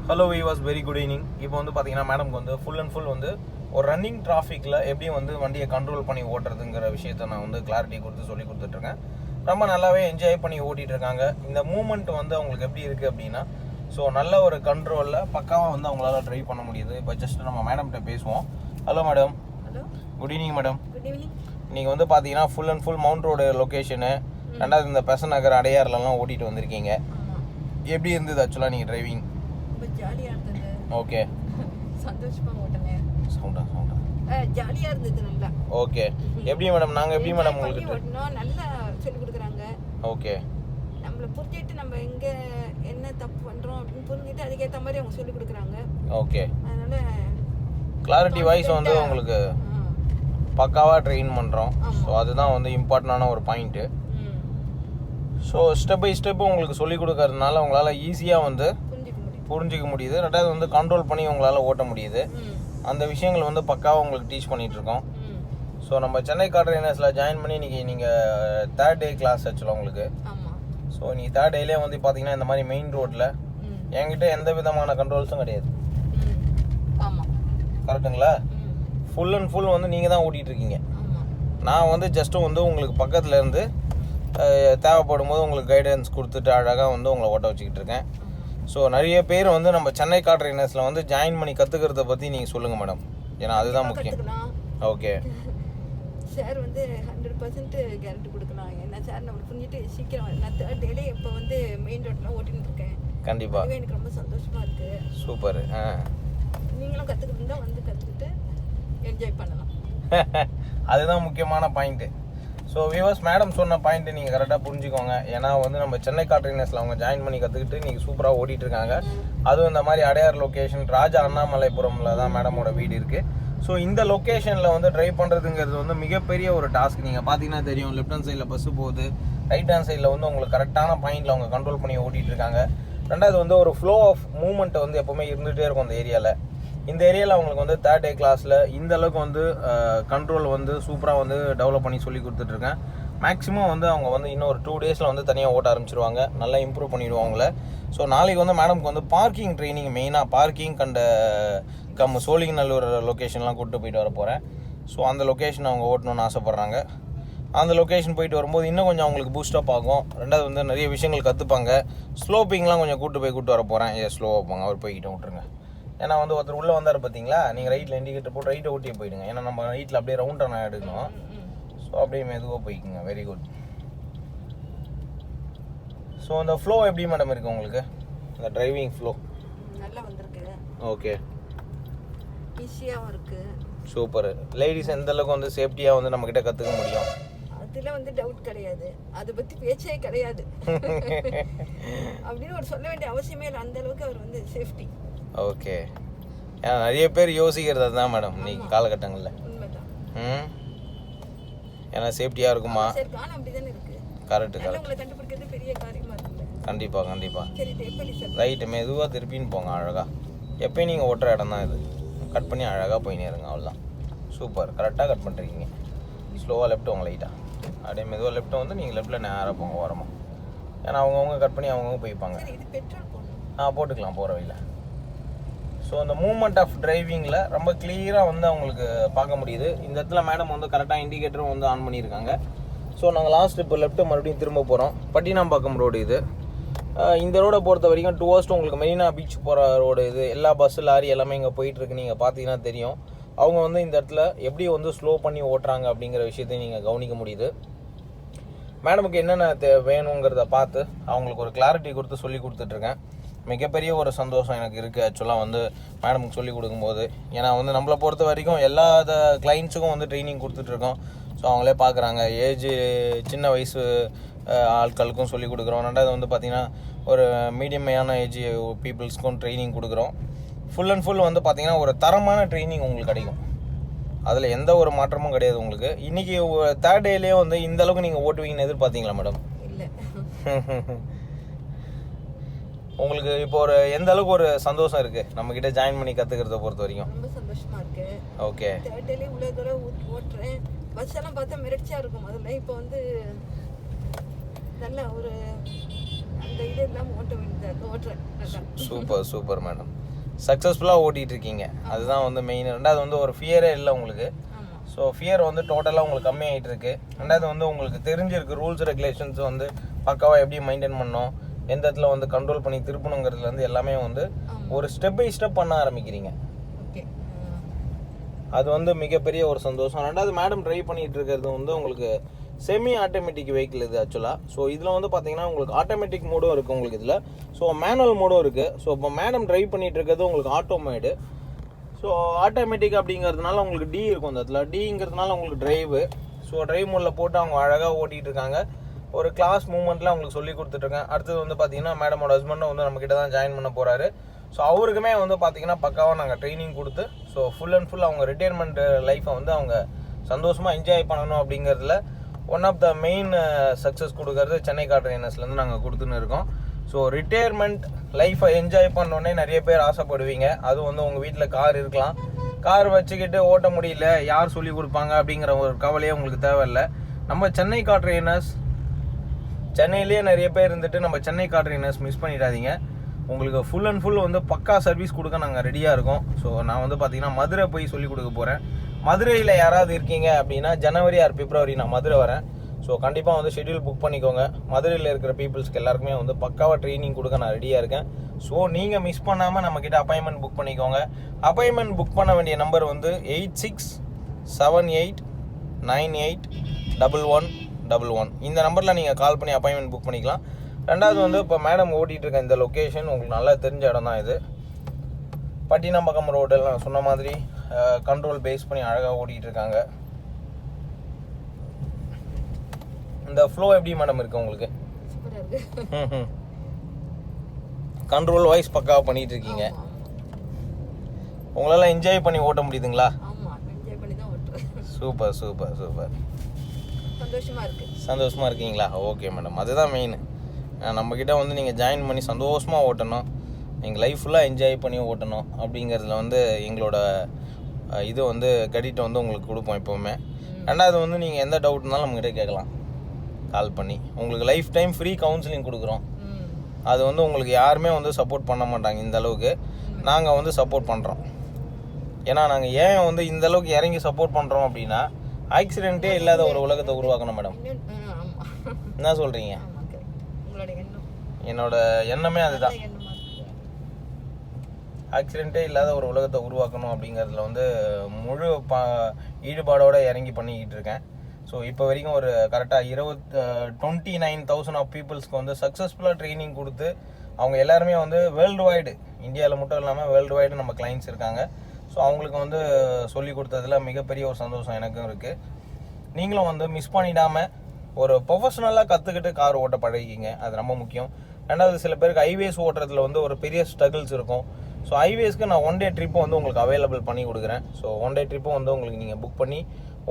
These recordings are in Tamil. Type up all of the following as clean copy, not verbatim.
Hello viewers, very good evening. இப்போ வந்து பார்த்தீங்கன்னா மேடம்க்கு வந்து ஃபுல் அண்ட் ஃபுல் வந்து ஒரு ரன்னிங் டிராஃபிக்கில் எப்படி வந்து வண்டியை கண்ட்ரோல் பண்ணி ஓட்டுறதுங்கிற விஷயத்த நான் வந்து கிளாரிட்டி கொடுத்து சொல்லி கொடுத்துட்ருக்கேன். ரொம்ப நல்லாவே என்ஜாய் பண்ணி ஓட்டிகிட்டு இருக்காங்க. இந்த மூமெண்ட் வந்து அவங்களுக்கு எப்படி இருக்குது அப்படின்னா, ஸோ நல்ல ஒரு கண்ட்ரோலில் பக்காவாக வந்து அவங்களால ட்ரைவ் பண்ண முடியுது. இப்போ ஜஸ்ட் நம்ம மேடம்கிட்ட பேசுவோம். Hello madam. Hello, good evening madam. Good evening. நீங்கள் வந்து பார்த்தீங்கன்னா full and full mount road location, ரெண்டாவது இந்த பெசன் நகர் அடையாறுலலாம் ஓட்டிகிட்டு வந்திருக்கீங்க. எப்படி இருந்தது ஆக்சுவலாக நீங்கள் டிரைவிங்? ரொம்ப ஜாலியாக இருந்தது. ஓகே, சந்தோஷமாக ஓட்டினேன். சவுண்டா ஜாலியாக இருந்தது நல்லா. ஓகே. எப்படி மேடம், நாங்கள் எப்படி மேடம் உங்களுக்கு ஓட்டணும் நல்லா சொல்லிக் கொடுக்குறாங்க. ஓகே. நம்மளை புரிஞ்சுட்டு நம்ம எங்கே என்ன தப்பு பண்ணுறோம் அப்படின்னு புரிஞ்சுட்டு அதுக்கேற்ற மாதிரி அவங்க சொல்லிக் கொடுக்குறாங்க. ஓகே. அதனால கிளாரிட்டி வைஸ் வந்து உங்களுக்கு பக்காவாக ட்ரெயின் பண்ணுறோம். ஸோ அதுதான் வந்து இம்பார்ட்டண்டான ஒரு point. So step by step உங்களுக்கு சொல்லிக் கொடுக்கறதுனால உங்களால் ஈஸியாக வந்து புரிஞ்சிக்க முடியுது. ரெண்டாவது வந்து கண்ட்ரோல் பண்ணி உங்களால் ஓட்ட முடியுது. அந்த விஷயங்கள் வந்து பக்காவாக உங்களுக்கு டீச் பண்ணிகிட்ருக்கோம். ஸோ நம்ம சென்னை கார் ட்ரைனர்ஸில் ஜாயின் பண்ணி நீங்கள் தேர்ட் டே கிளாஸ் ஆக்சுவலாக உங்களுக்கு. ஸோ நீங்கள் தேர்ட் டேலேயே வந்து பார்த்தீங்கன்னா இந்த மாதிரி மெயின் ரோட்டில் என்கிட்ட எந்த விதமான கண்ட்ரோல்ஸும் கிடையாது. கரெக்டுங்களா? ஃபுல் அண்ட் ஃபுல் வந்து நீங்கள் தான் ஓட்டிகிட்ருக்கீங்க. நான் வந்து ஜஸ்ட்டு வந்து உங்களுக்கு பக்கத்தில் இருந்து தேவைப்படும் போது உங்களுக்கு கைடன்ஸ் கொடுத்துட்டு அழகாக வந்து உங்களை ஓட்ட வச்சுக்கிட்டு இருக்கேன். ஸோ நிறைய பேர் வந்து நம்ம சென்னை கார் ட்ரைனர்ஸில் வந்து ஜாயின் பண்ணி கற்றுக்கிறத பற்றி நீங்கள் சொல்லுங்கள் மேடம், ஏன்னா அதுதான் முக்கியம். ஓகே. சார் வந்து 100% கேரண்டி கொடுக்கலாம். ஏன்னா சார் நம்ம புரிஞ்சுட்டு சீக்கிரம் நான் தேர்ட் டேலே இப்போ வந்து மெயின் ரோட்டில் ஓட்டின்னு இருக்கேன். கண்டிப்பாக எனக்கு ரொம்ப சந்தோஷமாக இருக்குது. சூப்பர். நீங்களும் கற்றுக்கிட்டு தான் வந்து கற்றுக்கிட்டு என்ஜாய் பண்ணலாம். அதுதான் முக்கியமான பாயிண்ட்டு. ஸோ வியூவர்ஸ், மேடம் சொன்ன பாயிண்ட்டு நீங்கள் கரெக்டாக புரிஞ்சுக்கோங்க. ஏன்னா வந்து நம்ம சென்னை கார் ட்ரைனர்ஸில் அவங்க ஜாயின் பண்ணி கற்றுக்கிட்டு நீங்கள் சூப்பராக ஓட்டிகிட்டு இருக்காங்க. அதுவும் இந்த மாதிரி அடையார் லொக்கேஷன் ராஜா அண்ணாமலைபுரமில் தான் மேடமோட வீடு இருக்குது. ஸோ இந்த லொக்கேஷனில் வந்து ட்ரைவ் பண்ணுறதுங்கிறது வந்து மிகப்பெரிய ஒரு டாஸ்க். நீங்கள் பார்த்தீங்கன்னா தெரியும், லெஃப்ட் ஹேண்ட் சைடில் பஸ்ஸு போகுது, ரைட் ஹேண்ட் சைடில் வந்து உங்களுக்கு கரெக்டான பாயிண்டில் அவங்க கண்ட்ரோல் பண்ணி ஓட்டிகிட்டு இருக்காங்க. ரெண்டாவது வந்து ஒரு ஃப்ளோ ஆஃப் மூவ்மெண்ட் வந்து எப்போவுமே இருந்துகிட்டே இருக்கும் அந்த ஏரியாவில். இந்த ஏரியாவில் அவங்களுக்கு வந்து தேர்ட் டே கிளாஸில் இந்த அளவுக்கு வந்து கண்ட்ரோல் வந்து சூப்பராக வந்து டெவலப் பண்ணி சொல்லி கொடுத்துட்ருக்கேன். மேக்ஸிமம் வந்து அவங்க வந்து இன்னும் ஒரு 2 டேஸில் வந்து தனியாக ஓட்ட ஆரம்பிச்சிருவாங்க. நல்லா இம்ப்ரூவ் பண்ணிவிடுவாங்கள. ஸோ நாளைக்கு வந்து மேடம்க்கு வந்து பார்க்கிங் ட்ரைனிங், மெயினாக பார்க்கிங் சோழிங்கநல்லூர் லொக்கேஷன்லாம் கூப்பிட்டு போயிட்டு வர போகிறேன். ஸோ அந்த லொக்கேஷன் அவங்க ஓட்டணும்னு ஆசைப்பட்றாங்க. அந்த லொக்கேஷன் போயிட்டு வரும்போது இன்னும் கொஞ்சம் அவங்களுக்கு பூஸ்டப் ஆகும். ரெண்டாவது வந்து நிறைய விஷயங்கள் கற்றுப்பாங்க. ஸ்லோப்பிங்லாம் கொஞ்சம் கூப்பிட்டு வர போகிறேன். ஸ்லோவாக போங்க, அவர் போய்கிட்ட விட்ருங்க. ஏன்னா வந்து ஒருத்தர் உள்ளே வந்தார் பார்த்தீங்களா, நீங்கள் ரைட்டில் இண்டிகேட்டர் போட்டு ரைட்டை ஓட்டியே போயிடுங்க. ஏன்னா நம்ம ரைட்டில் அப்படியே ரவுண்டாக எடுக்கணும். ஸோ அப்படியே மெதுவாக போய்க்குங்க. Very good. ஸோ அந்த ஃப்ளோ எப்படி மேடம் இருக்குது உங்களுக்கு, இந்த டிரைவிங் ஃப்ளோ? நல்லா வந்திருக்கு. ஓகே. ஈஸியாகவும் இருக்குது. சூப்பர். லேடிஸ் எந்த அளவுக்கு வந்து சேஃப்டியாக வந்து நம்மக்கிட்ட கற்றுக்க முடியும், அதில் வந்து டவுட் கிடையாது. அதை பற்றி பேச்சே கிடையாது. அப்படின்னு ஒரு சொல்ல வேண்டிய அவசியமே இல்லை. அந்த அளவுக்கு அவர் வந்து சேஃப்டி. ஓகே. ஏன்னா நிறைய பேர் யோசிக்கிறது அதுதான் மேடம் இன்னைக்கு காலகட்டங்களில். உண்மைதான். ஏன்னா சேஃப்டியாக இருக்குமா? அப்படிதானே இருக்குது. கரெக்டு. உங்களை கண்டுபிடிக்கிறது பெரிய காரியமாக இருக்குல்ல. கண்டிப்பாக. சரி, இது எப்படி சார்? ரைட்டு, மெதுவாக திருப்பின்னு போங்க அழகாக. எப்பயும் நீங்கள் ஓட்டுற இடம் தான் இது. கட் பண்ணி அழகாக போயினே இருங்க, அவ்வளோதான். சூப்பர். கரெக்டாக கட் பண்ணுறீங்க. ஸ்லோவாக லெஃப்ட் வாங்க, லைட்டாக அப்படியே மெதுவாக லெஃப்ட் வந்து நீங்கள் லெஃப்ட்டில் நேராக போங்க ஓரமாக. ஏன்னா அவங்கவுங்க கட் பண்ணி அவங்கவுங்க போய்ப்பாங்க. இது பெட்ரோல் போடணும். போட்டுக்கலாம் போகிற வழியில். ஸோ அந்த மூமெண்ட் ஆஃப் டிரைவிங்கில் ரொம்ப கிளியராக வந்து அவங்களுக்கு பார்க்க முடியுது. இந்த இடத்துல மேடம் வந்து கரெக்டாக இண்டிகேட்டரும் வந்து ஆன் பண்ணியிருக்காங்க. ஸோ நாங்கள் லாஸ்ட் இப்போ லெஃப்ட்டு மறுபடியும் திரும்ப போகிறோம். பட்டினாம்பாக்கம் ரோடு இது. இந்த ரோடை பொறுத்த வரைக்கும் டுவர்ஸ்ட் உங்களுக்கு மெரினா பீச் போகிற ரோடு இது. எல்லா பஸ்ஸு லாரி எல்லாமே இங்கே போயிட்டுருக்கு. நீங்கள் பார்த்தீங்கன்னா தெரியும். அவங்க வந்து இந்த இடத்துல எப்படி வந்து ஸ்லோ பண்ணி ஓட்டுறாங்க அப்படிங்கிற விஷயத்தையும் நீங்கள் கவனிக்க முடியுது. மேடமுக்கு என்னென்ன வேணுங்கிறத பார்த்து அவங்களுக்கு ஒரு கிளாரிட்டி கொடுத்து சொல்லி கொடுத்துட்ருக்கேன். மிகப்பெரிய ஒரு சந்தோஷம் எனக்கு இருக்குது ஆக்சுவலாக வந்து மேடமுக்கு சொல்லிக் கொடுக்கும்போது. ஏன்னா வந்து நம்மளை பொறுத்த வரைக்கும் எல்லா கிளைண்ட்ஸுக்கும் வந்து ட்ரைனிங் கொடுத்துட்ருக்கோம். ஸோ அவங்களே பார்க்குறாங்க. சின்ன வயசு ஆட்களுக்கும் சொல்லிக் கொடுக்குறோம். ரெண்டாவது வந்து பார்த்திங்கன்னா ஒரு மீடியமான ஏஜ் பீப்புள்ஸ்க்கும் ட்ரைனிங் கொடுக்குறோம். ஃபுல் அண்ட் ஃபுல் வந்து பார்த்திங்கன்னா ஒரு தரமான ட்ரைனிங் உங்களுக்கு கிடைக்கும். அதில் எந்த ஒரு மாற்றமும் கிடையாது உங்களுக்கு. இன்றைக்கி தேர்ட் டேலேயே வந்து இந்த அளவுக்கு நீங்கள் ஓட்டுவீங்கன்னு எதிர்பார்த்தீங்களா மேடம்? இல்லை. உங்களுக்கு இப்போ ஒரு எந்த அளவுக்கு ஒரு சந்தோஷம் இருக்குது நம்மக்கிட்ட ஜாயின் பண்ணி கற்றுக்கிறத பொறுத்த வரைக்கும்? ரொம்ப சந்தோஷமாக இருக்குது. ஓகே. தேர்ட் டேலேயே இவ்வளோ தூரம் ஓட்டுறேன். பஸ் எல்லாம் பார்த்தா மிரட்சியாக இருக்கும். அதில் இப்போ வந்து நல்ல ஒரு அந்த இது இல்லாமல் ஓட்டுறேன். Super madam. சக்ஸஸ்ஃபுல்லாக ஓட்டிகிட்டு இருக்கீங்க, அதுதான் வந்து மெயின். ரெண்டாவது வந்து ஒரு ஃபியரே இல்லை உங்களுக்கு. ஸோ ஃபியர் வந்து டோட்டலாக உங்களுக்கு கம்மியாகிட்டு இருக்கு. ரெண்டாவது வந்து உங்களுக்கு தெரிஞ்சிருக்கு ரூல்ஸ் ரெகுலேஷன்ஸ் வந்து பக்காவாக எப்படி மெயின்டைன் பண்ணணும், எந்த இடத்துல வந்து கண்ட்ரோல் பண்ணி திருப்பணுங்கிறதுலேருந்து எல்லாமே வந்து ஒரு ஸ்டெப் பை ஸ்டெப் பண்ண ஆரம்பிக்கிறீங்க. அது வந்து மிகப்பெரிய ஒரு சந்தோஷம். ரெண்டாவது மேடம் ட்ரைவ் பண்ணிகிட்டு இருக்கிறது வந்து உங்களுக்கு செமி ஆட்டோமேட்டிக் வெஹிக்கிள் இது ஆக்சுவலாக. ஸோ இதில் வந்து பார்த்தீங்கன்னா உங்களுக்கு ஆட்டோமேட்டிக் மோடும் இருக்குது உங்களுக்கு இதில். ஸோ மேனுவல் மோடும் இருக்குது. ஸோ இப்போ மேடம் ட்ரைவ் பண்ணிகிட்டு இருக்கிறது உங்களுக்கு ஆட்டோமேடு. ஸோ ஆட்டோமேட்டிக் அப்படிங்கிறதுனால உங்களுக்கு டி இருக்கும் அந்த இடத்துல. டிங்கிறதுனால உங்களுக்கு டிரைவு. ஸோ டிரைவ் மோடில் போட்டு அவங்க அழகாக ஓட்டிகிட்டு இருக்காங்க. ஒரு கிளாஸ் மூவ்மெண்ட்டில் அவங்களுக்கு சொல்லி கொடுத்துட்ருக்கேன். அடுத்தது வந்து பார்த்தீங்கன்னா மேடமோட ஹஸ்பண்டும் வந்து நம்மக்கிட்ட தான் ஜாயின் பண்ண போகிறாரு. ஸோ அவருக்குமே வந்து பார்த்தீங்கன்னா பக்காவாக நாங்கள் ட்ரைனிங் கொடுத்து ஸோ ஃபுல் அண்ட் ஃபுல் அவங்க ரிட்டையர்மெண்ட் லைஃப்பை வந்து அவங்க சந்தோஷமாக என்ஜாய் பண்ணணும் அப்படிங்கிறதுல one of the main success கொடுக்கறது சென்னை கார் ட்ரைனர்ஸ்லேருந்து நாங்கள் கொடுத்துன்னு இருக்கோம். ஸோ ரிட்டையர்மெண்ட் லைஃப்பை என்ஜாய் பண்ணோன்னே நிறைய பேர் ஆசைப்படுவீங்க. அதுவும் வந்து உங்கள் வீட்டில் கார் இருக்கலாம், கார் வச்சுக்கிட்டு ஓட்ட முடியல, யார் சொல்லி கொடுப்பாங்க அப்படிங்கிற ஒரு கவலையே உங்களுக்கு தேவையில்லை. நம்ம சென்னை கார் ட்ரைனர்ஸ், சென்னையிலேயே நிறைய பேர் இருந்துட்டு நம்ம சென்னை கார் ட்ரைனர்ஸ் மிஸ் பண்ணிடாதீங்க. உங்களுக்கு ஃபுல் அண்ட் ஃபுல் வந்து பக்கா சர்வீஸ் கொடுக்க நாங்கள் ரெடியாக இருக்கோம். ஸோ நான் வந்து பார்த்தீங்கன்னா மதுரை போய் சொல்லிக் கொடுக்க போகிறேன். மதுரையில் யாராவது இருக்கீங்க அப்படின்னா ஜனவரி ஆர் பிப்ரவரி நான் மதுரை வரேன். ஸோ கண்டிப்பாக வந்து ஷெட்யூல் புக் பண்ணிக்கோங்க. மதுரையில் இருக்கிற பீப்புள்ஸ்க்கு எல்லாருக்குமே வந்து பக்காவாக ட்ரைனிங் கொடுக்க நான் ரெடியாக இருக்கேன். ஸோ நீங்கள் மிஸ் பண்ணாமல் நம்மக்கிட்ட அப்பாயின்மெண்ட் புக் பண்ணிக்கோங்க. அப்பாயின்மெண்ட் புக் பண்ண வேண்டிய நம்பர் வந்து 8678981111. இந்த நம்பரில் நீங்கள் கால் பண்ணி அப்பாயின்மெண்ட் புக் பண்ணிக்கலாம். ரெண்டாவது வந்து இப்போ மேடம் ஓட்டிகிட்டு இருக்க இந்த லொக்கேஷன் உங்களுக்கு நல்லா தெரிஞ்ச இடம் தான் இது. பட்டினம்பக்கம் ரோடெல்லாம் சொன்ன மாதிரி கண்ட்ரோல் பேஸ் பண்ணி அழகாக ஓட்டிகிட்டு இருக்காங்க. இந்த ஃப்ளோ எப்படி மேடம் இருக்கு உங்களுக்கு? கண்ட்ரோல் வைஸ் பக்காவாக பண்ணிட்டு இருக்கீங்க. உங்களால என்ஜாய் பண்ணி ஓட்ட முடியுதுங்களா? Super super super. சந்தோஷமா இருக்கீங்களா? ஓகே மேடம், அதுதான் மெயின். நம்மக்கிட்ட வந்து நீங்கள் ஜாயின் பண்ணி சந்தோஷமாக ஓட்டணும், எங்கள் லைஃப் ஃபுல்லாக என்ஜாய் பண்ணி ஓட்டணும் அப்படிங்கிறதுல வந்து எங்களோட இது வந்து கிரெடிட் வந்து உங்களுக்கு கொடுப்போம் எப்போவுமே. ரெண்டாவது வந்து நீங்கள் எந்த டவுட் இருந்தாலும் நம்மகிட்ட கேட்கலாம் கால் பண்ணி. உங்களுக்கு லைஃப் டைம் ஃப்ரீ கவுன்சிலிங் கொடுக்குறோம். அது வந்து உங்களுக்கு யாருமே வந்து சப்போர்ட் பண்ண மாட்டாங்க இந்த அளவுக்கு. நாங்கள் வந்து சப்போர்ட் பண்ணுறோம். ஏன்னா நாங்கள் ஏன் வந்து இந்த அளவுக்கு இறங்கி சப்போர்ட் பண்ணுறோம் அப்படின்னா ஆக்சிடென்ட்டே இல்லாத ஒரு உலகத்தை உருவாக்கணும் மேடம். என்ன சொல்கிறீங்க? என்னோட எண்ணமே அதுதான். ஆக்சிடென்ட்டே இல்லாத ஒரு உலகத்தை உருவாக்கணும் அப்படிங்கிறதுல வந்து முழு ஈடுபாடோடு இறங்கி பண்ணிக்கிட்டு இருக்கேன். ஸோ இப்போ வரைக்கும் ஒரு கரெக்டாக 29,000 ஆஃப் பீப்புள்ஸ்க்கு வந்து சக்ஸஸ்ஃபுல்லாக ட்ரைனிங் கொடுத்து அவங்க எல்லாருமே வந்து வேர்ல்டு வைடு, இந்தியாவில் மட்டும் இல்லாமல் வேர்ல்டு வைடு நம்ம கிளைண்ட்ஸ் இருக்காங்க. ஸோ அவங்களுக்கு வந்து சொல்லி கொடுத்ததில் மிகப்பெரிய ஒரு சந்தோஷம் எனக்கும் இருக்குது. நீங்களும் வந்து மிஸ் பண்ணிடாமல் ஒரு ப்ரொஃபஷனலாக கற்றுக்கிட்டு கார் ஓட்ட பழகிக்கிங்க, அது ரொம்ப முக்கியம். ரெண்டாவது சில பேருக்கு ஹைவேஸ் ஓட்டுறதுல வந்து ஒரு பெரிய ஸ்ட்ரகிள்ஸ் இருக்கும். ஸோ ஹைவேஸ்க்கு நான் 1 டே ட்ரிப்பும் வந்து உங்களுக்கு அவைலபிள் பண்ணி கொடுக்குறேன். ஸோ 1 டே ட்ரிப்பும் வந்து உங்களுக்கு நீங்கள் புக் பண்ணி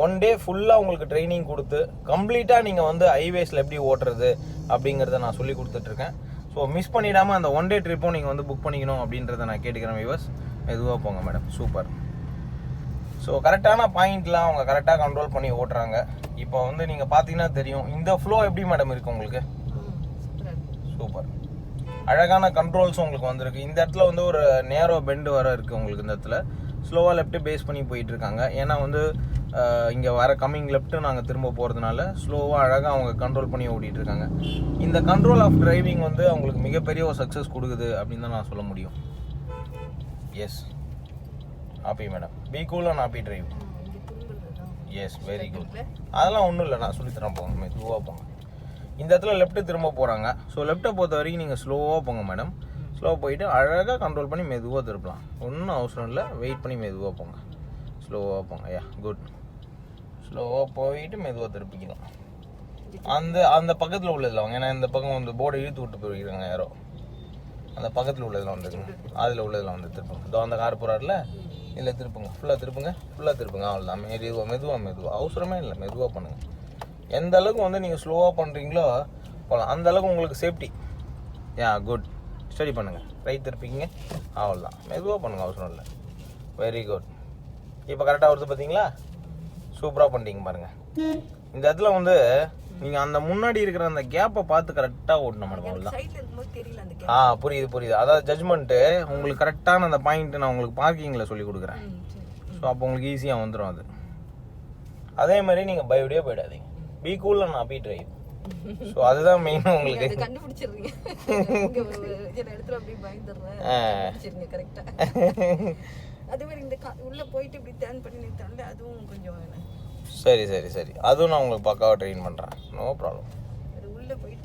1 டே ஃபுல்லாக உங்களுக்கு ட்ரைனிங் கொடுத்து கம்ப்ளீட்டாக நீங்கள் வந்து ஹைவேஸில் எப்படி ஓட்டுறது அப்படிங்கிறத நான் சொல்லி கொடுத்துட்ருக்கேன். ஸோ மிஸ் பண்ணிடாமல் அந்த 1 டே ட்ரிப்பும் நீங்கள் வந்து புக் பண்ணிக்கணும் அப்படின்றத நான் கேட்டுக்கிறேன் வியூவர்ஸ். மெதுவாக போங்க மேடம், சூப்பர். ஸோ கரெக்டான பாயிண்ட்லாம் அவங்க கரெக்டாக கண்ட்ரோல் பண்ணி ஓட்டுறாங்க. இப்போ வந்து நீங்கள் பார்த்தீங்கன்னா தெரியும் இந்த ஃப்ளோ எப்படி மேடம் இருக்குது உங்களுக்கு. சூப்பர். அழகான கண்ட்ரோல்ஸ் உங்களுக்கு வந்திருக்கு. இந்த இடத்துல வந்து ஒரு நேரோ பெண்டு வர இருக்குது உங்களுக்கு. இந்த இடத்துல ஸ்லோவாக லெஃப்ட்டு பேஸ் பண்ணி போயிட்டுருக்காங்க. ஏன்னா வந்து இங்கே வர கம்மிங் லெஃப்ட்டு நாங்கள் திரும்ப போகிறதுனால ஸ்லோவாக அழகாக அவங்க கண்ட்ரோல் பண்ணி ஓட்டிகிட்ருக்காங்க. இந்த கண்ட்ரோல் ஆஃப் டிரைவிங் வந்து அவங்களுக்கு மிகப்பெரிய ஒரு சக்ஸஸ் கொடுக்குது அப்படின்னு தான் நான் சொல்ல முடியும். Yes, happy madam, be cool and happy drive. Yes, very good. அதெல்லாம் ஒன்றும் இல்லை, நான் சொல்லித்தரேன், போங்க மெதுவாக போங்க. இந்த இடத்துல லெஃப்ட்டு திரும்ப போகிறாங்க. ஸோ லெஃப்ட்டை பொறுத்த வரைக்கும் நீங்கள் ஸ்லோவாக போங்க மேடம். ஸ்லோவாக போயிட்டு அழகாக கண்ட்ரோல் பண்ணி மெதுவாக திருப்பலாம், ஒன்றும் அவசரம் இல்லை. வெயிட் பண்ணி மெதுவாக போங்க, ஸ்லோவாக போங்க. யா, குட். ஸ்லோவாக போயிட்டு மெதுவாக திருப்பிக்கலாம். அந்த பக்கத்தில் உள்ளதில் வாங்க, ஏன்னா இந்த பக்கம் வந்து போர்டை இழுத்து விட்டு போயிருக்காங்க யாரோ. அந்த பக்கத்தில் உள்ளதில் வந்துருங்க, அதில் உள்ளதில் வந்து திருப்புங்க. இதோ அந்த கார் போகிறாருல, இதில் திருப்புங்க, ஃபுல்லாக திருப்புங்க, ஃபுல்லாக திருப்புங்க. அவ்வளோதான், மெதுவாக அவசரமே இல்லை, மெதுவாக பண்ணுங்கள். எந்த அளவுக்கு வந்து நீங்கள் ஸ்லோவாக பண்ணுறீங்களோ போகலாம், அந்த அளவுக்கு உங்களுக்கு சேஃப்டி. யா, குட். ஸ்டடி பண்ணுங்கள், ரைட் திருப்பிங்க, அவ்வளோதான், மெதுவாக பண்ணுங்கள், அவசரம் இல்லை. Very good. இப்போ கரெக்டாக வருது பார்த்தீங்களா? சூப்பராக பண்ணிட்டீங்க பாருங்கள். இந்த இடத்துல வந்து நீங்கள் அந்த முன்னாடி இருக்கிற அந்த கேப்பை பார்த்து கரெக்டாக ஓட்டணும் மேடம். அவ்வளோதான். சைடில் இருக்கும்போது தெரியல அந்த ஆ புரியுது. அதாவது ஜட்ஜ்மெண்ட்டு உங்களுக்கு கரெக்டான அந்த பாயிண்ட் நான் உங்களுக்கு பார்க்கிங்கில் சொல்லி கொடுக்குறேன். ஸோ அப்போ உங்களுக்கு ஈஸியாக வந்துடும் அது. அதே மாதிரி நீங்கள் பயப்படியே போயிடாதீங்க. பி கூல் நான் பி டிரைவ். ஸோ அதுதான் மெயின் உங்களுக்கு. கண்டுபிடிச்சிடுறீங்க. இடத்துல அப்படியே பயந்துடுறேன். கரெக்டாக. அதே மாதிரி இந்த உள்ளே போயிட்டு இப்படி டேர்ன் பண்ணி நிறுத்தால அதுவும் கொஞ்சம் சரி அதுவும் நான் உங்களுக்கு பக்காவாக ட்ரெயின் பண்ணுறேன். No problem. அது உள்ளே போயிட்டு